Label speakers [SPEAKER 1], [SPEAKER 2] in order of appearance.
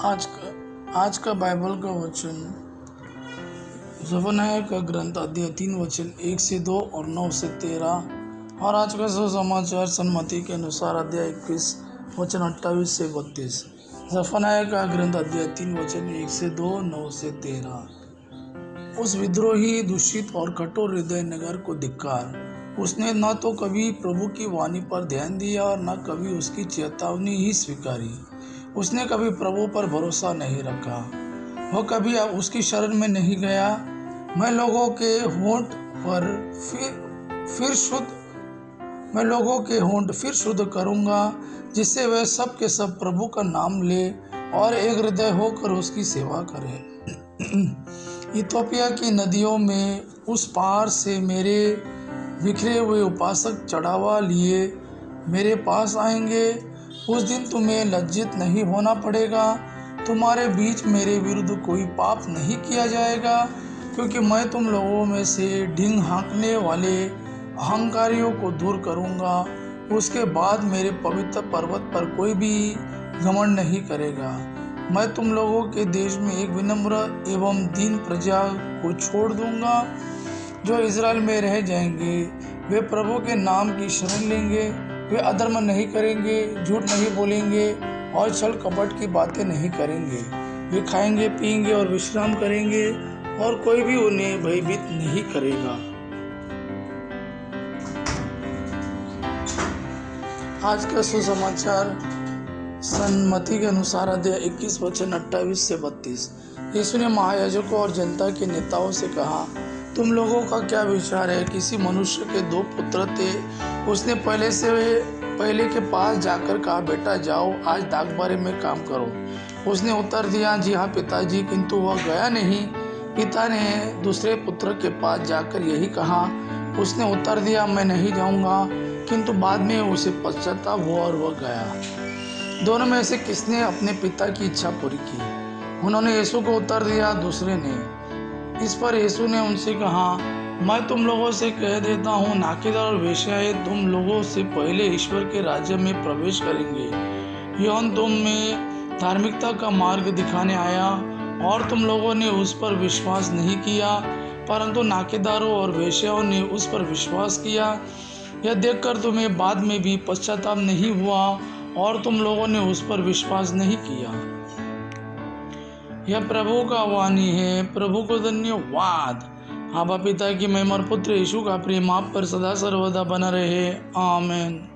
[SPEAKER 1] आज का बाइबल का वचन जफन्याह का ग्रंथ अध्याय 3 वचन 1 से 2 और 9 से 13। और आज का सुसमाचार सन्मति के अनुसार अध्याय 21 वचन 28 से 32। जफन्याह का ग्रंथ अध्याय 3 वचन 1 से 2 9 से 13। उस विद्रोही दूषित और कठोर हृदय नगर को धिक्कार। उसने न तो कभी प्रभु की वाणी पर ध्यान दिया और न कभी उसकी चेतावनी ही स्वीकारी। उसने कभी प्रभु पर भरोसा नहीं रखा, वह कभी उसकी शरण में नहीं गया। मैं लोगों के होंठ फिर शुद्ध करूंगा, जिससे वे सब के सब प्रभु का नाम ले और एक हृदय होकर उसकी सेवा करें। इथियोपिया की नदियों में उस पार से मेरे बिखरे हुए उपासक चढ़ावा लिए मेरे पास आएंगे। उस दिन तुम्हें लज्जित नहीं होना पड़ेगा। तुम्हारे बीच मेरे विरुद्ध कोई पाप नहीं किया जाएगा, क्योंकि मैं तुम लोगों में से ढींग हाँकने वाले अहंकारियों को दूर करूंगा। उसके बाद मेरे पवित्र पर्वत पर कोई भी घमंड नहीं करेगा। मैं तुम लोगों के देश में एक विनम्र एवं दीन प्रजा को छोड़ दूंगा। जो इज़राइल में रह जाएंगे वे प्रभु के नाम की शरण लेंगे। वे अधर्म नहीं करेंगे, झूठ नहीं बोलेंगे और छल कपट की बातें नहीं करेंगे। वे खाएंगे पिएंगे और विश्राम करेंगे, और कोई भी उन्हें भयभीत नहीं करेगा। आज का सुसमाचार सन्मति के अनुसार अध्याय 21 वचन 28 से 32। यीशु ने महायाजकों और जनता के नेताओं से कहा, तुम लोगों का क्या विचार है? किसी मनुष्य के 2 पुत्र थे। उसने पहले के पास जाकर कहा, बेटा जाओ, आज दाखबारे में काम करो। उसने उत्तर दिया, जी हाँ पिताजी, किंतु वह गया नहीं। पिता ने दूसरे पुत्र के पास जाकर यही कहा। उसने उत्तर दिया, मैं नहीं जाऊंगा, किंतु बाद में उसे पश्चाताप हुआ और वह गया। दोनों में से किसने अपने पिता की इच्छा पूरी की? उन्होंने यीशु को उत्तर दिया, दूसरे ने। इस पर यीशु ने उनसे कहा, मैं तुम लोगों से कह देता हूँ, नाकेदार और वेश्याएं तुम लोगों से पहले ईश्वर के राज्य में प्रवेश करेंगे। यूहन्ना तुम में धार्मिकता का मार्ग दिखाने आया और तुम लोगों ने उस पर विश्वास नहीं किया, परंतु नाकेदारों और वेश्याओं ने उस पर विश्वास किया। यह देखकर तुम्हें बाद में भी पश्चाताप नहीं हुआ और तुम लोगों ने उस पर विश्वास नहीं किया। यह प्रभु का वाणी है। प्रभु को धन्यवाद। आबा पिता की महिमा और पुत्र यीशु का प्रेम आप पर सदा सर्वदा बना रहे। आमीन।